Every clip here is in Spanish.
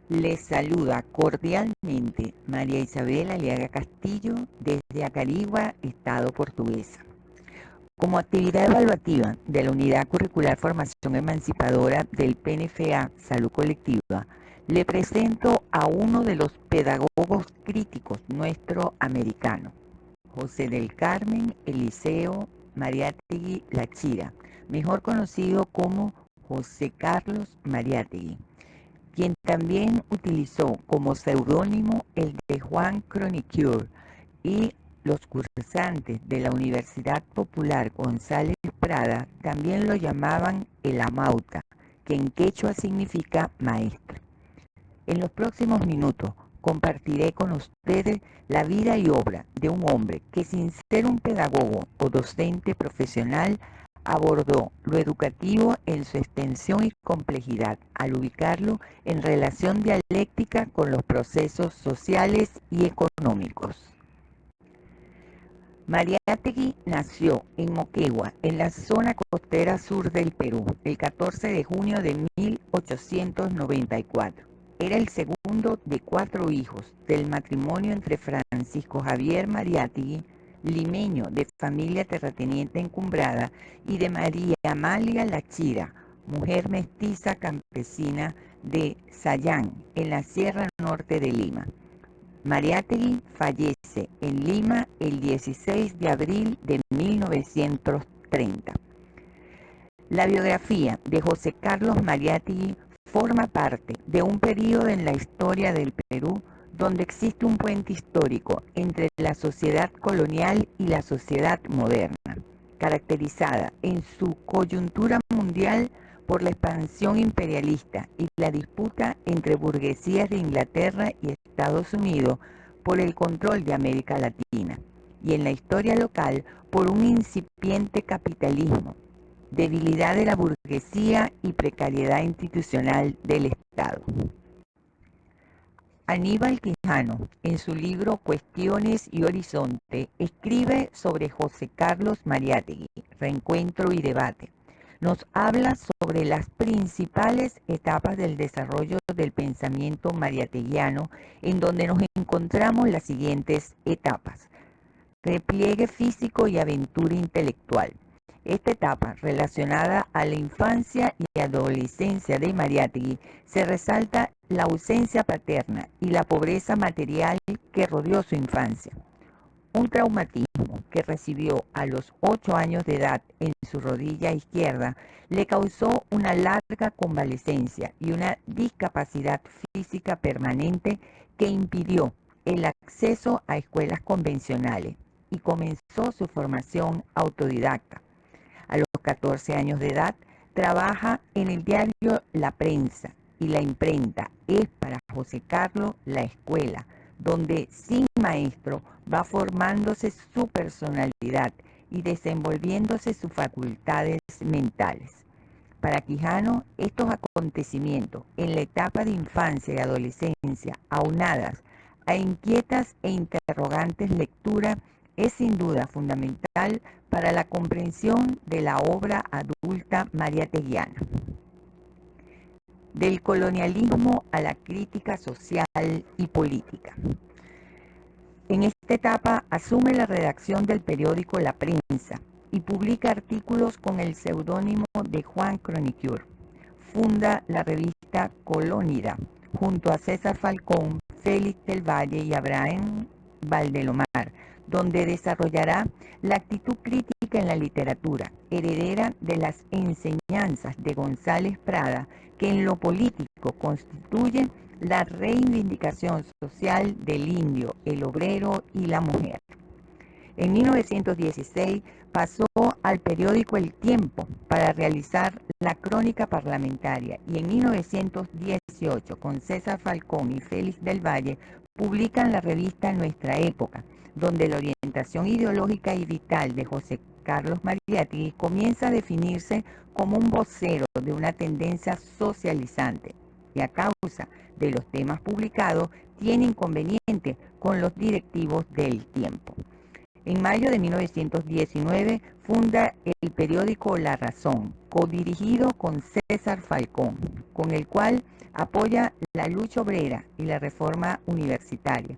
Les saluda cordialmente María Isabel Aliaga Castillo desde Acarigua, Estado Portuguesa. Como actividad evaluativa de la Unidad Curricular Formación Emancipadora del PNFA Salud Colectiva, le presento a uno de los pedagogos críticos nuestro americano, José del Carmen Eliseo Mariátegui Lachira, mejor conocido como José Carlos Mariátegui, quien también utilizó como seudónimo el de Juan Cronicoeur, y los cursantes de la Universidad Popular González Prada también lo llamaban el Amauta, que en quechua significa maestro. En los próximos minutos compartiré con ustedes la vida y obra de un hombre que, sin ser un pedagogo o docente profesional, abordó lo educativo en su extensión y complejidad al ubicarlo en relación dialéctica con los procesos sociales y económicos. Mariátegui nació en Moquegua, en la zona costera sur del Perú, el 14 de junio de 1894. Era el segundo de 4 hijos del matrimonio entre Francisco Javier Mariátegui, limeño de familia terrateniente encumbrada, y de María Amalia Lachira, mujer mestiza campesina de Sayán, en la Sierra Norte de Lima. Mariátegui fallece en Lima el 16 de abril de 1930. La biografía de José Carlos Mariátegui forma parte de un periodo en la historia del Perú donde existe un puente histórico entre la sociedad colonial y la sociedad moderna, caracterizada en su coyuntura mundial por la expansión imperialista y la disputa entre burguesías de Inglaterra y Estados Unidos por el control de América Latina, y en la historia local por un incipiente capitalismo, debilidad de la burguesía y precariedad institucional del Estado. Aníbal Quijano, en su libro Cuestiones y Horizonte, escribe sobre José Carlos Mariátegui, Reencuentro y Debate. Nos habla sobre las principales etapas del desarrollo del pensamiento mariáteguiano, en donde nos encontramos las siguientes etapas: repliegue físico y aventura intelectual. Esta etapa, relacionada a la infancia y adolescencia de Mariátegui, se resalta la ausencia paterna y la pobreza material que rodeó su infancia. Un traumatismo que recibió a los 8 años de edad en su rodilla izquierda le causó una larga convalecencia y una discapacidad física permanente que impidió el acceso a escuelas convencionales, y comenzó su formación autodidacta. A los 14 años de edad trabaja en el diario La Prensa, y la imprenta es para José Carlos la escuela, donde sin maestro va formándose su personalidad y desenvolviéndose sus facultades mentales. Para Quijano, estos acontecimientos en la etapa de infancia y adolescencia, aunadas a inquietas e interrogantes lecturas, es sin duda fundamental para la comprensión de la obra adulta mariáteguiana. Del colonialismo a la crítica social y política. En esta etapa asume la redacción del periódico La Prensa y publica artículos con el seudónimo de Juan Cronicoeur. Funda la revista Colónida junto a César Falcón, Félix del Valle y Abraham Valdelomar, donde desarrollará la actitud crítica en la literatura, heredera de las enseñanzas de González Prada, que en lo político constituye la reivindicación social del indio, el obrero y la mujer. En 1916 pasó al periódico El Tiempo para realizar la crónica parlamentaria, y en 1918, con César Falcón y Félix del Valle, publican la revista Nuestra Época, donde la orientación ideológica y vital de José Carlos Mariátegui comienza a definirse como un vocero de una tendencia socializante, y a causa de los temas publicados tiene inconveniente con los directivos del Tiempo. En mayo de 1919 funda el periódico La Razón, codirigido con César Falcón, con el cual Apoya la lucha obrera y la reforma universitaria,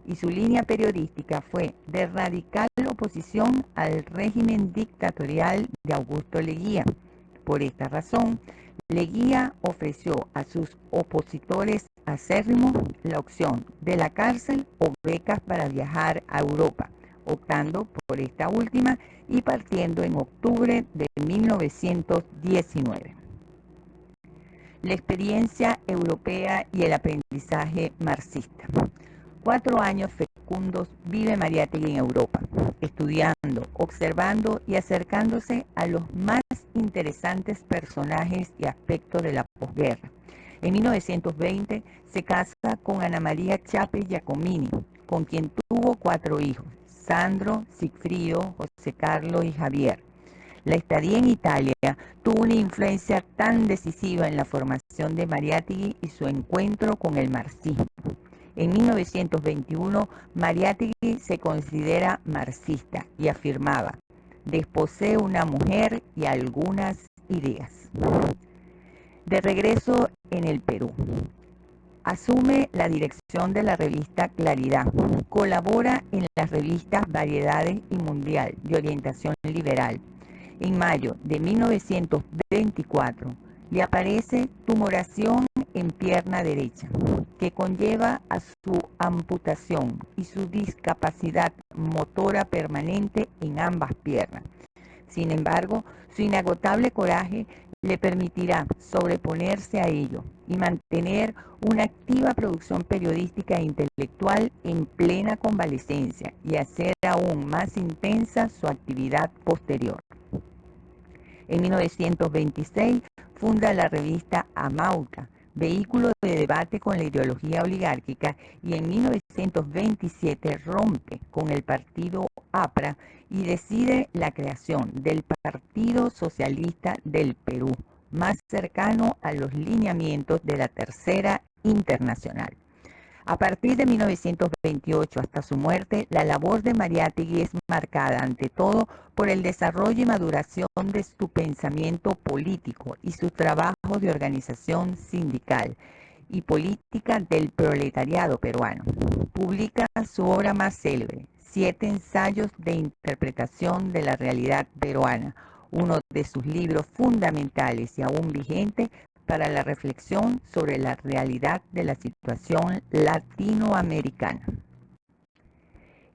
y su línea periodística fue de radical oposición al régimen dictatorial de Augusto Leguía. Por esta razón, Leguía ofreció a sus opositores acérrimos la opción de la cárcel o becas para viajar a Europa, optando por esta última y partiendo en octubre de 1919. La experiencia europea y el aprendizaje marxista. 4 años fecundos vive Mariátegui en Europa, estudiando, observando y acercándose a los más interesantes personajes y aspectos de la posguerra. En 1920 se casa con Ana María Chape Giacomini, con quien tuvo 4 hijos, Sandro, Sigfrido, José Carlos y Javier. La estadía en Italia tuvo una influencia tan decisiva en la formación de Mariátegui y su encuentro con el marxismo. En 1921, Mariátegui se considera marxista y afirmaba: desposeo una mujer y algunas ideas. De regreso en el Perú, asume la dirección de la revista Claridad, colabora en las revistas Variedades y Mundial de orientación liberal. En mayo de 1924 le aparece tumoración en pierna derecha, que conlleva a su amputación y su discapacidad motora permanente en ambas piernas. Sin embargo, su inagotable coraje le permitirá sobreponerse a ello y mantener una activa producción periodística e intelectual en plena convalecencia y hacer aún más intensa su actividad posterior. En 1926 funda la revista Amauta, vehículo de debate con la ideología oligárquica, y en 1927 rompe con el partido APRA y decide la creación del Partido Socialista del Perú, más cercano a los lineamientos de la Tercera Internacional. A partir de 1928 hasta su muerte, la labor de Mariátegui es marcada ante todo por el desarrollo y maduración de su pensamiento político y su trabajo de organización sindical y política del proletariado peruano. Publica su obra más célebre, 7 ensayos de interpretación de la realidad peruana, uno de sus libros fundamentales y aún vigente para la reflexión sobre la realidad de la situación latinoamericana.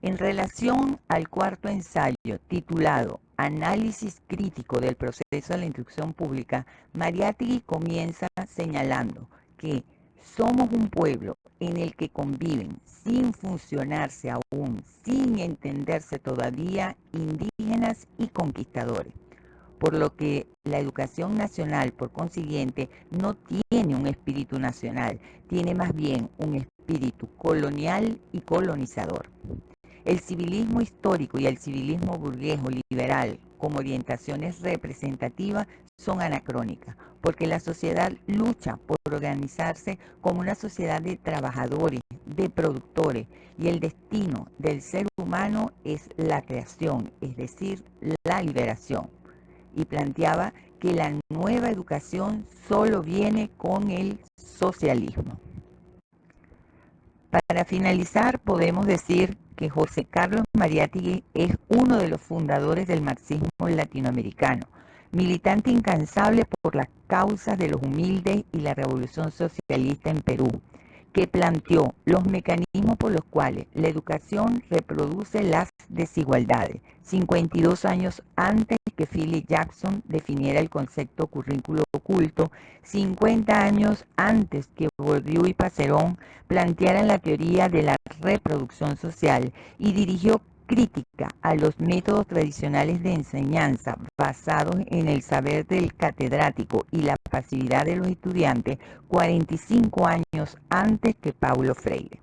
En relación al cuarto ensayo, titulado Análisis crítico del proceso de la instrucción pública, Mariátegui comienza señalando que somos un pueblo en el que conviven, sin funcionarse aún, sin entenderse todavía, indígenas y conquistadores, por lo que la educación nacional, por consiguiente, no tiene un espíritu nacional, tiene más bien un espíritu colonial y colonizador. El civilismo histórico y el civilismo burgués o liberal, como orientaciones representativas, son anacrónicas, porque la sociedad lucha por organizarse como una sociedad de trabajadores, de productores, y el destino del ser humano es la creación, es decir, la liberación. Y planteaba que la nueva educación solo viene con el socialismo. Para finalizar, podemos decir que José Carlos Mariátegui es uno de los fundadores del marxismo latinoamericano, militante incansable por las causas de los humildes y la revolución socialista en Perú, que planteó los mecanismos por los cuales la educación reproduce las desigualdades, 52 años antes que Philip Jackson definiera el concepto currículo oculto, 50 años antes que Bourdieu y Passerón plantearan la teoría de la reproducción social, y dirigió crítica a los métodos tradicionales de enseñanza basados en el saber del catedrático y la pasividad de los estudiantes 45 años antes que Paulo Freire.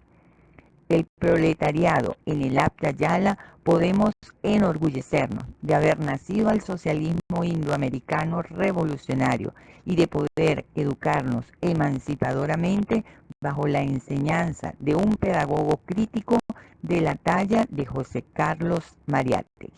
El proletariado en el Abya Yala podemos enorgullecernos de haber nacido al socialismo indoamericano revolucionario y de poder educarnos emancipadoramente bajo la enseñanza de un pedagogo crítico de la talla de José Carlos Mariátegui.